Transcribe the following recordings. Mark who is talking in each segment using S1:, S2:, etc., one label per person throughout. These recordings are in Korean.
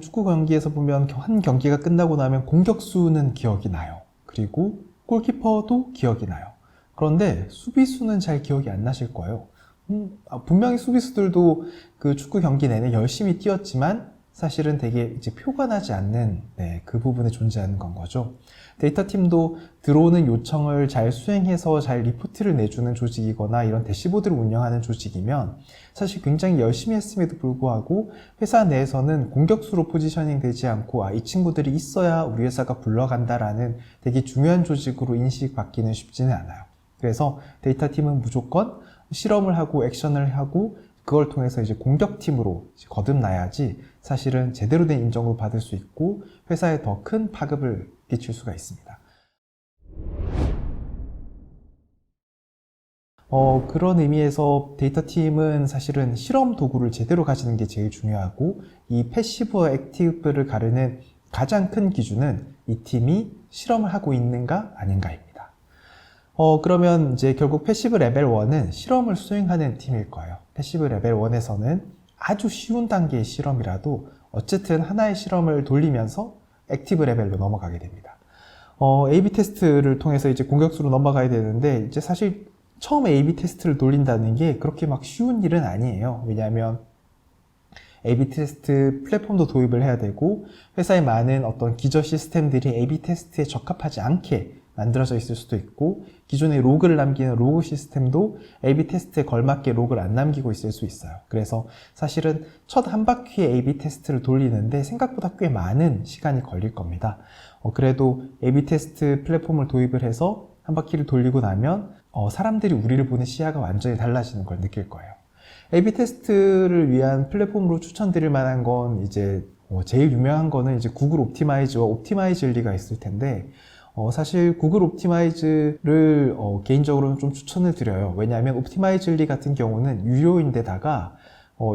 S1: 축구 경기에서 보면 한 경기가 끝나고 나면 공격수는 기억이 나요. 그리고 골키퍼도 기억이 나요. 그런데 수비수는 잘 기억이 안 나실 거예요. 분명히 수비수들도 그 축구 경기 내내 열심히 뛰었지만 사실은 되게 이제 표가 나지 않는 그 부분에 존재하는 건 거죠. 데이터팀도 들어오는 요청을 잘 수행해서 잘 리포트를 내주는 조직이거나 이런 대시보드를 운영하는 조직이면 사실 굉장히 열심히 했음에도 불구하고 회사 내에서는 공격수로 포지셔닝 되지 않고 이 친구들이 있어야 우리 회사가 굴러간다라는 되게 중요한 조직으로 인식받기는 쉽지는 않아요. 그래서 데이터팀은 무조건 실험을 하고 액션을 하고 그걸 통해서 이제 공격팀으로 거듭나야지 사실은 제대로 된 인정을 받을 수 있고 회사에 더 큰 파급을 끼칠 수가 있습니다. 그런 의미에서 데이터팀은 사실은 실험 도구를 제대로 가지는 게 제일 중요하고 이 패시브와 액티브를 가르는 가장 큰 기준은 이 팀이 실험을 하고 있는가 아닌가입니다. 그러면 이제 결국 패시브 레벨 1은 실험을 수행하는 팀일 거예요. 패시브 레벨 1에서는 아주 쉬운 단계의 실험이라도 어쨌든 하나의 실험을 돌리면서 액티브 레벨로 넘어가게 됩니다. A/B 테스트를 통해서 이제 공격수로 넘어가야 되는데 이제 사실 처음에 A/B 테스트를 돌린다는 게 그렇게 막 쉬운 일은 아니에요. 왜냐하면 A/B 테스트 플랫폼도 도입을 해야 되고 회사의 많은 어떤 기저 시스템들이 A/B 테스트에 적합하지 않게 만들어져 있을 수도 있고 기존에 로그를 남기는 로그 시스템도 A/B 테스트에 걸맞게 로그를 안 남기고 있을 수 있어요. 그래서 사실은 첫 한 바퀴의 A/B 테스트를 돌리는데 생각보다 꽤 많은 시간이 걸릴 겁니다. 그래도 A/B 테스트 플랫폼을 도입을 해서 한 바퀴를 돌리고 나면 사람들이 우리를 보는 시야가 완전히 달라지는 걸 느낄 거예요. A/B 테스트를 위한 플랫폼으로 추천드릴 만한 건 이제 제일 유명한 거는 이제 구글 옵티마이즈와 옵티마이즐리가 있을 텐데 사실 구글 옵티마이즈를 개인적으로는 좀 추천을 드려요. 왜냐하면 옵티마이즐리 같은 경우는 유료인데다가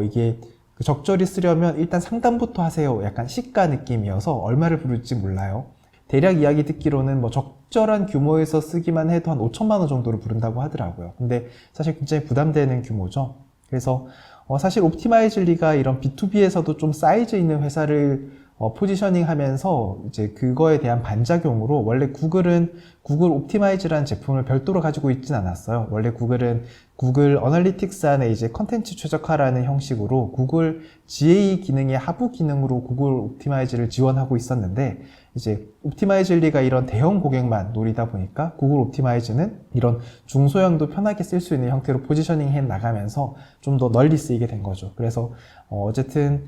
S1: 이게 적절히 쓰려면 일단 상담부터 하세요. 약간 시가 느낌이어서 얼마를 부를지 몰라요. 대략 이야기 듣기로는 뭐 적절한 규모에서 쓰기만 해도 한 5천만 원 정도를 부른다고 하더라고요. 근데 사실 굉장히 부담되는 규모죠. 그래서 사실 옵티마이즐리가 이런 B2B에서도 좀 사이즈 있는 회사를 포지셔닝 하면서 이제 그거에 대한 반작용으로 원래 구글은 구글 옵티마이즈라는 제품을 별도로 가지고 있진 않았어요. 원래 구글은 구글 어널리틱스 안에 이제 컨텐츠 최적화라는 형식으로 구글 GA 기능의 하부 기능으로 구글 옵티마이즈를 지원하고 있었는데 이제 옵티마이즐리가 이런 대형 고객만 노리다 보니까 구글 옵티마이즈는 이런 중소형도 편하게 쓸 수 있는 형태로 포지셔닝 해 나가면서 좀 더 널리 쓰이게 된 거죠. 그래서 어쨌든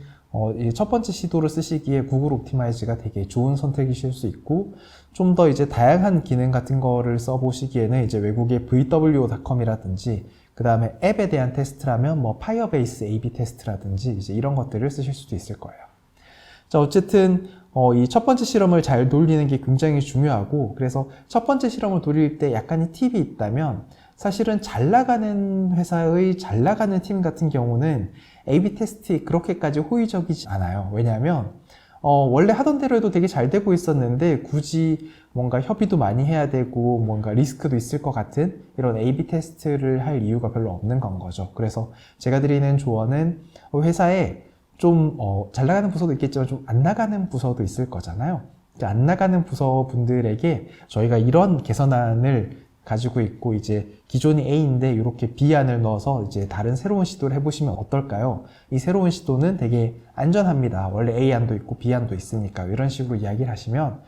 S1: 첫 번째 시도를 쓰시기에 구글 옵티마이즈가 되게 좋은 선택이실 수 있고 좀 더 이제 다양한 기능 같은 거를 써보시기에는 이제 외국의 vwo.com이라든지 그 다음에 앱에 대한 테스트라면 뭐 파이어베이스 A/B 테스트라든지 이제 이런 것들을 쓰실 수도 있을 거예요. 자, 어쨌든 이 첫 번째 실험을 잘 돌리는 게 굉장히 중요하고 그래서 첫 번째 실험을 돌릴 때 약간의 팁이 있다면 사실은 잘 나가는 회사의 잘 나가는 팀 같은 경우는 A/B 테스트에 그렇게까지 호의적이지 않아요. 왜냐하면 원래 하던 대로 해도 되게 잘 되고 있었는데 굳이 뭔가 협의도 많이 해야 되고 뭔가 리스크도 있을 것 같은 이런 A/B 테스트를 할 이유가 별로 없는 건 거죠. 그래서 제가 드리는 조언은 회사에 좀 잘 나가는 부서도 있겠지만 좀 안 나가는 부서도 있을 거잖아요. 안 나가는 부서 분들에게 저희가 이런 개선안을 가지고 있고 이제 기존이 A인데 이렇게 B안을 넣어서 이제 다른 새로운 시도를 해보시면 어떨까요? 이 새로운 시도는 되게 안전합니다. 원래 A안도 있고 B안도 있으니까 이런 식으로 이야기를 하시면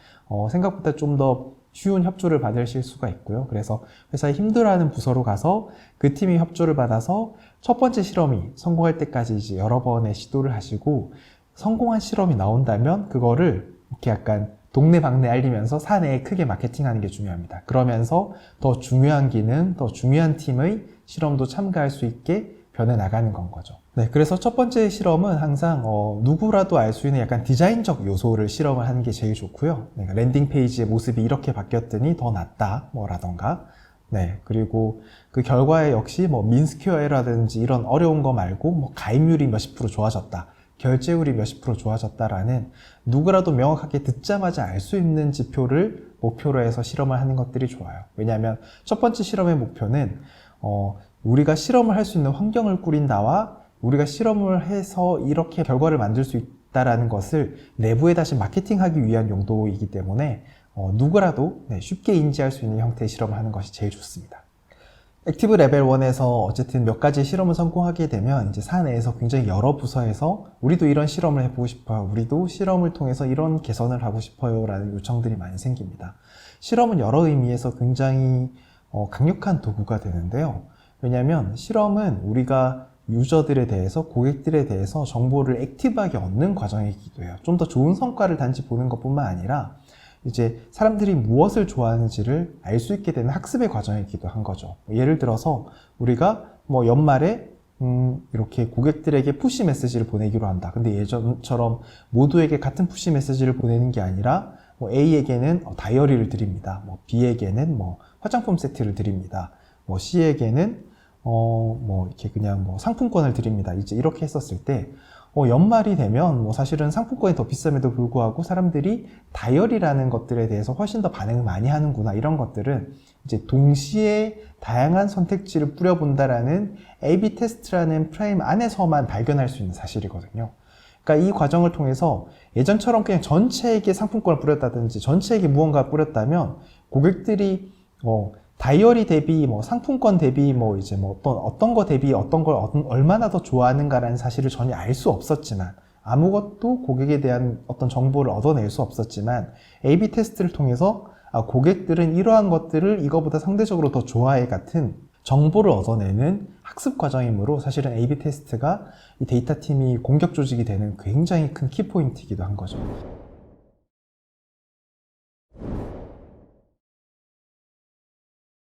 S1: 생각보다 좀 더 쉬운 협조를 받으실 수가 있고요. 그래서 회사에 힘들어하는 부서로 가서 그 팀이 협조를 받아서 첫 번째 실험이 성공할 때까지 이제 여러 번의 시도를 하시고 성공한 실험이 나온다면 그거를 이렇게 약간 동네방네 알리면서 사내에 크게 마케팅하는 게 중요합니다. 그러면서 더 중요한 기능, 더 중요한 팀의 실험도 참가할 수 있게 변해나가는 건 거죠. 네, 그래서 첫 번째 실험은 항상 누구라도 알 수 있는 약간 디자인적 요소를 실험을 하는 게 제일 좋고요. 그러니까 랜딩 페이지의 모습이 이렇게 바뀌었더니 더 낫다, 뭐라던가. 네, 그리고 그 결과에 역시 뭐 민스퀘어라든지 이런 어려운 거 말고 뭐 가입률이 몇십 프로 좋아졌다. 결제율이 몇십 프로 좋아졌다라는 누구라도 명확하게 듣자마자 알 수 있는 지표를 목표로 해서 실험을 하는 것들이 좋아요. 왜냐하면 첫 번째 실험의 목표는 우리가 실험을 할 수 있는 환경을 꾸린다와 우리가 실험을 해서 이렇게 결과를 만들 수 있다라는 것을 내부에 다시 마케팅하기 위한 용도이기 때문에 누구라도 쉽게 인지할 수 있는 형태의 실험을 하는 것이 제일 좋습니다. 액티브 레벨 1에서 어쨌든 몇 가지 실험을 성공하게 되면 이제 사내에서 굉장히 여러 부서에서 우리도 이런 실험을 해보고 싶어요. 우리도 실험을 통해서 이런 개선을 하고 싶어요. 라는 요청들이 많이 생깁니다. 실험은 여러 의미에서 굉장히 강력한 도구가 되는데요. 왜냐하면 실험은 우리가 유저들에 대해서, 고객들에 대해서 정보를 액티브하게 얻는 과정이기도 해요. 좀 더 좋은 성과를 단지 보는 것뿐만 아니라 이제 사람들이 무엇을 좋아하는지를 알 수 있게 되는 학습의 과정이기도 한 거죠. 예를 들어서 우리가 연말에 이렇게 고객들에게 푸시 메시지를 보내기로 한다. 근데 예전처럼 모두에게 같은 푸시 메시지를 보내는 게 아니라 A에게는 다이어리를 드립니다. B에게는 화장품 세트를 드립니다. C에게는 이렇게 그냥 상품권을 드립니다. 이제 이렇게 했었을 때 연말이 되면 사실은 상품권이 더 비쌈에도 불구하고 사람들이 다이어리라는 것들에 대해서 훨씬 더 반응을 많이 하는구나. 이런 것들은 이제 동시에 다양한 선택지를 뿌려본다라는 A/B 테스트라는 프레임 안에서만 발견할 수 있는 사실이거든요. 그러니까 이 과정을 통해서 예전처럼 그냥 전체에게 상품권을 뿌렸다든지 전체에게 무언가를 뿌렸다면 고객들이 다이어리 대비 상품권 대비 이제 어떤 거 대비 어떤 걸 얼마나 더 좋아하는가라는 사실을 전혀 알 수 없었지만 아무것도 고객에 대한 어떤 정보를 얻어낼 수 없었지만 A/B 테스트를 통해서 고객들은 이러한 것들을 이거보다 상대적으로 더 좋아해 같은 정보를 얻어내는 학습 과정이므로 사실은 A/B 테스트가 이 데이터 팀이 공격 조직이 되는 굉장히 큰 키포인트이기도 한 거죠.